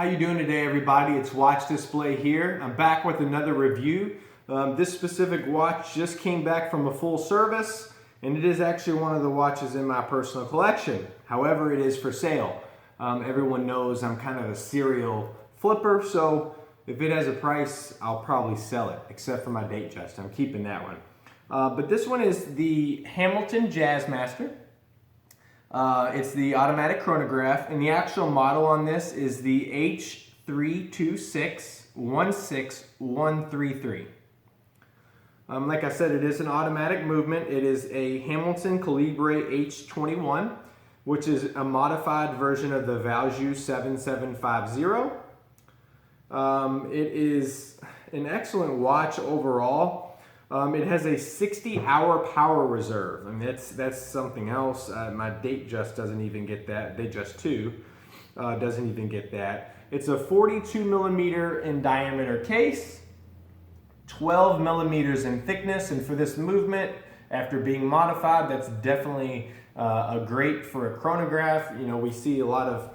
How you doing today, everybody? It's WatchDisplay here. I'm back with another review. This specific watch just came back from a full service, and it is actually one of the watches in my personal collection. However, it is for sale. Everyone knows I'm kind of a serial flipper, so if it has a price, I'll probably sell it, except for my Datejust. I'm keeping that one. But this one is the Hamilton Jazzmaster. It's the automatic chronograph, and the actual model on this is the H32616133. Like I said, it is an automatic movement. It is a Hamilton Calibre H21, which is a modified version of the Valjoux 7750. It is an excellent watch overall. It has a 60-hour power reserve. I mean, that's something else. My Datejust doesn't even get that. Datejust 2 doesn't even get that. It's a 42 millimeter in diameter case, 12 millimeters in thickness, and for this movement, after being modified, that's definitely a great for a chronograph. You know, we see a lot of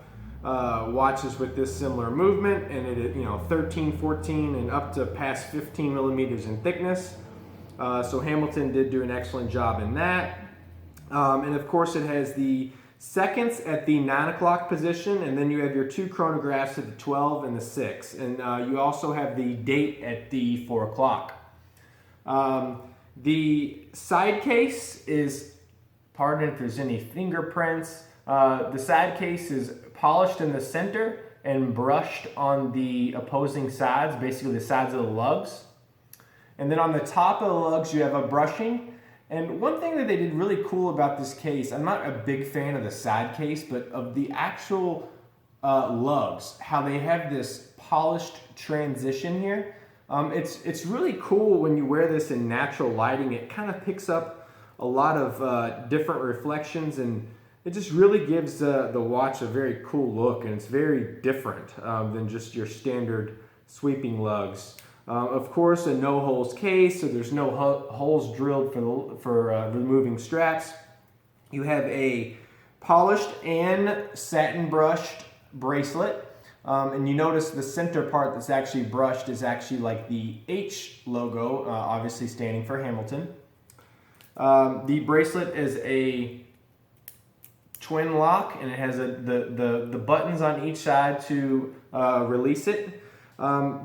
watches with this similar movement, and it, 13, 14, and up to past 15 millimeters in thickness. So Hamilton did do an excellent job in that. And of course it has the seconds at the 9 o'clock position, and then you have your two chronographs at the 12 and the 6. And you also have the date at the 4 o'clock. The side case is, pardon if there's any fingerprints, the side case is polished in the center and brushed on the opposing sides, basically the sides of the lugs. And then on the top of the lugs, you have a brushing. And one thing that they did really cool about this case, I'm not a big fan of the side case, but of the actual lugs, how they have this polished transition here. It's really cool when you wear this in natural lighting. It kind of picks up a lot of different reflections, and it just really gives the watch a very cool look, and it's very different than just your standard sweeping lugs. Of course, a no-holes case, so there's no holes drilled for removing straps. You have a polished and satin brushed bracelet, and you notice the center part that's actually brushed is actually like the H logo, obviously standing for Hamilton. The bracelet is a twin lock, and it has the buttons on each side to release it.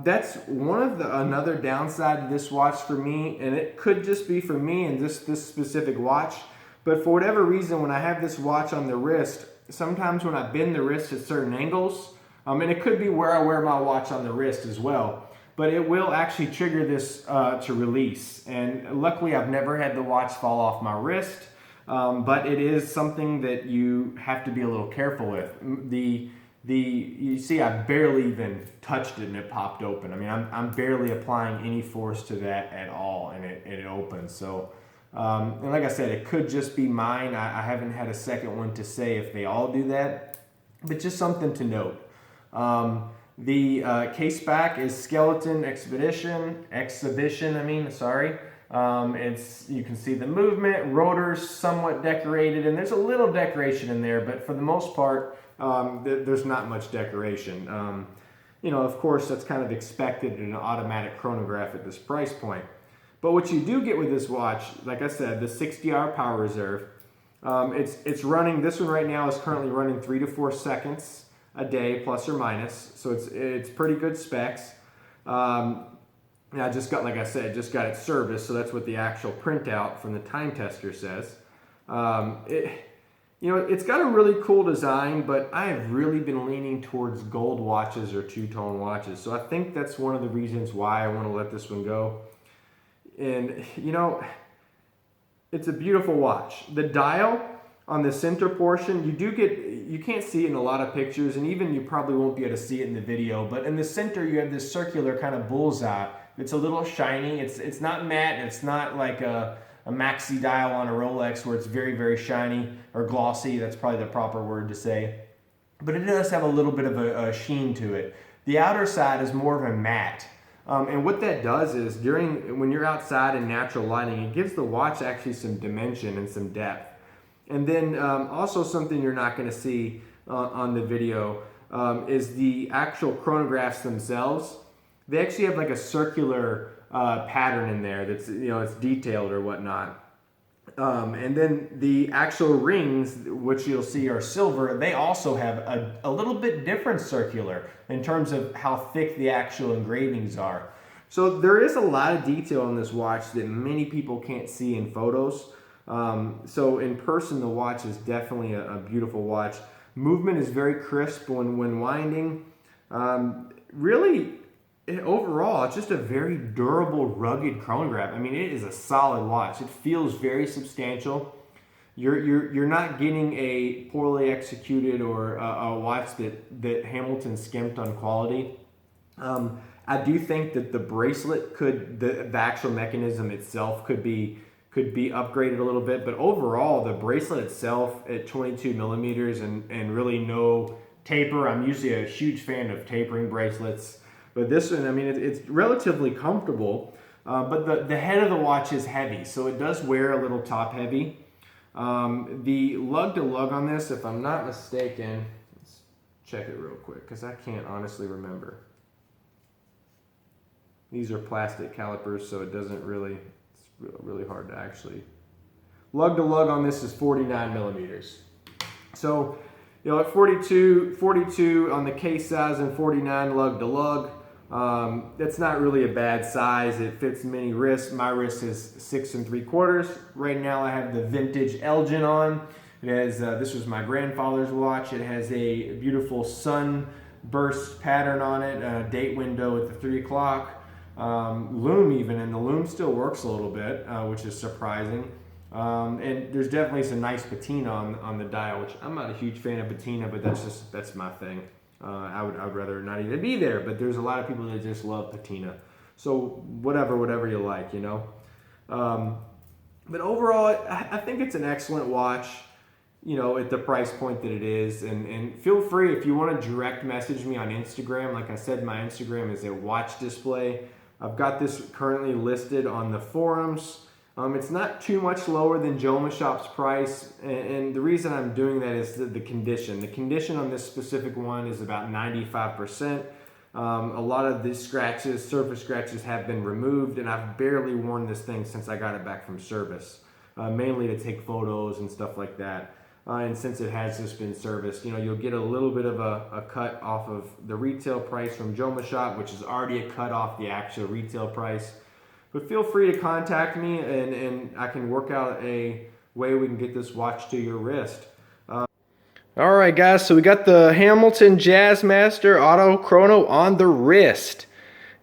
That's one of another downside to this watch for me, and it could just be for me and this specific watch, but for whatever reason, when I have this watch on the wrist, sometimes when I bend the wrist at certain angles, and it could be where I wear my watch on the wrist as well, but it will actually trigger this to release. And luckily I've never had the watch fall off my wrist, but it is something that you have to be a little careful with. You see, I barely even touched it and it popped open. I mean, I'm barely applying any force to that at all, and it opens. So, and like I said, it could just be mine. I haven't had a second one to say if they all do that, but just something to note. The case back is Skeleton Exhibition. You can see the movement, rotors somewhat decorated, and there's a little decoration in there, but for the most part, there's not much decoration. Of course, that's kind of expected in an automatic chronograph at this price point. But what you do get with this watch, like I said, the 60-hour power reserve, it's running, this one right now is currently running 3 to 4 seconds a day, plus or minus, so it's pretty good specs. I just got, like I said, just got it serviced, so that's what the actual printout from the time tester says. It's got a really cool design, but I have really been leaning towards gold watches or two-tone watches. So I think that's one of the reasons why I want to let this one go. And, it's a beautiful watch. The dial on the center portion, you can't see it in a lot of pictures, and even you probably won't be able to see it in the video, but in the center you have this circular kind of bullseye. It's a little shiny. It's not matte, and it's not like a maxi dial on a Rolex where it's very, very shiny or glossy. That's probably the proper word to say. But it does have a little bit of a sheen to it. The outer side is more of a matte. And what that does is when you're outside in natural lighting, it gives the watch actually some dimension and some depth. And then also something you're not going to see on the video, is the actual chronographs themselves. They actually have like a circular pattern in there that's, you know, it's detailed or whatnot. And then the actual rings, which you'll see are silver, they also have a little bit different circular in terms of how thick the actual engravings are. So there is a lot of detail on this watch that many people can't see in photos. So in person, the watch is definitely a beautiful watch. Movement is very crisp when winding. Really, overall, it's just a very durable, rugged chronograph. I mean, it is a solid watch. It feels very substantial. You're not getting a poorly executed or a watch that Hamilton skimped on quality. I do think that the bracelet the actual mechanism itself could be upgraded a little bit, but overall the bracelet itself at 22 millimeters and really no taper. I'm usually a huge fan of tapering bracelets. But this one, I mean, it's relatively comfortable, but the head of the watch is heavy, so it does wear a little top heavy. The lug to lug on this, if I'm not mistaken, let's check it real quick because I can't honestly remember. These are plastic calipers, so it doesn't really, it's really hard to actually. Lug to lug on this is 49 millimeters. So, you know, at 42 on the case size and 49 lug to lug, that's not really a bad size. It fits many wrists. My wrist is 6 3/4. Right now I have the vintage Elgin on. It has, this was my grandfather's watch. It has a beautiful sunburst pattern on it, date window at the 3 o'clock, lume even, and the lume still works a little bit, which is surprising. And there's definitely some nice patina on the dial, which I'm not a huge fan of patina, but that's my thing. I would rather not even be there, but there's a lot of people that just love patina. So whatever you like, you know. But overall, I think it's an excellent watch, you know, at the price point that it is. And feel free, if you want to direct message me on Instagram. Like I said, my Instagram is at WatchDisplay. I've got this currently listed on the forums. It's not too much lower than Jomashop's price, and the reason I'm doing that is the condition. The condition on this specific one is about 95%. A lot of the surface scratches have been removed, and I've barely worn this thing since I got it back from service, mainly to take photos and stuff like that. And since it has just been serviced, you know, you'll get a little bit of a cut off of the retail price from Jomashop, which is already a cut off the actual retail price. But feel free to contact me, and I can work out a way we can get this watch to your wrist. All right, guys, so we got the Hamilton Jazzmaster Auto Chrono on the wrist.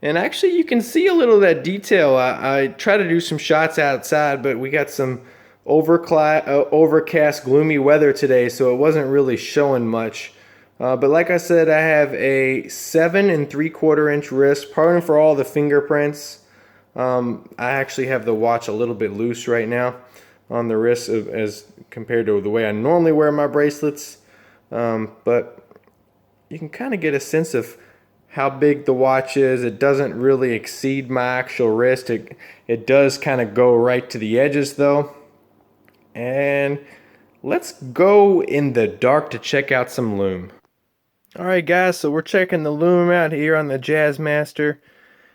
And actually, you can see a little of that detail. I try to do some shots outside, but we got some overcast, gloomy weather today, so it wasn't really showing much. But like I said, I have a 7 3/4 inch wrist. Pardon for all the fingerprints. I actually have the watch a little bit loose right now on the wrist as compared to the way I normally wear my bracelets. But you can kind of get a sense of how big the watch is. It doesn't really exceed my actual wrist. It does kind of go right to the edges though. And let's go in the dark to check out some lume. Alright guys, so we're checking the lume out here on the Jazzmaster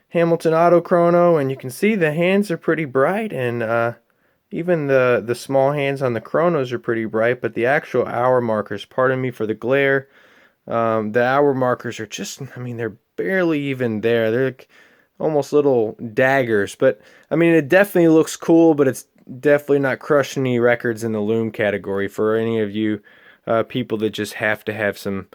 Hamilton Auto Chrono, and you can see the hands are pretty bright, and even the small hands on the chronos are pretty bright, but the actual hour markers, pardon me for the glare, the hour markers are just, I mean, they're barely even there. They're like almost little daggers, but I mean, it definitely looks cool, but it's definitely not crushing any records in the lume category for any of you people that just have to have some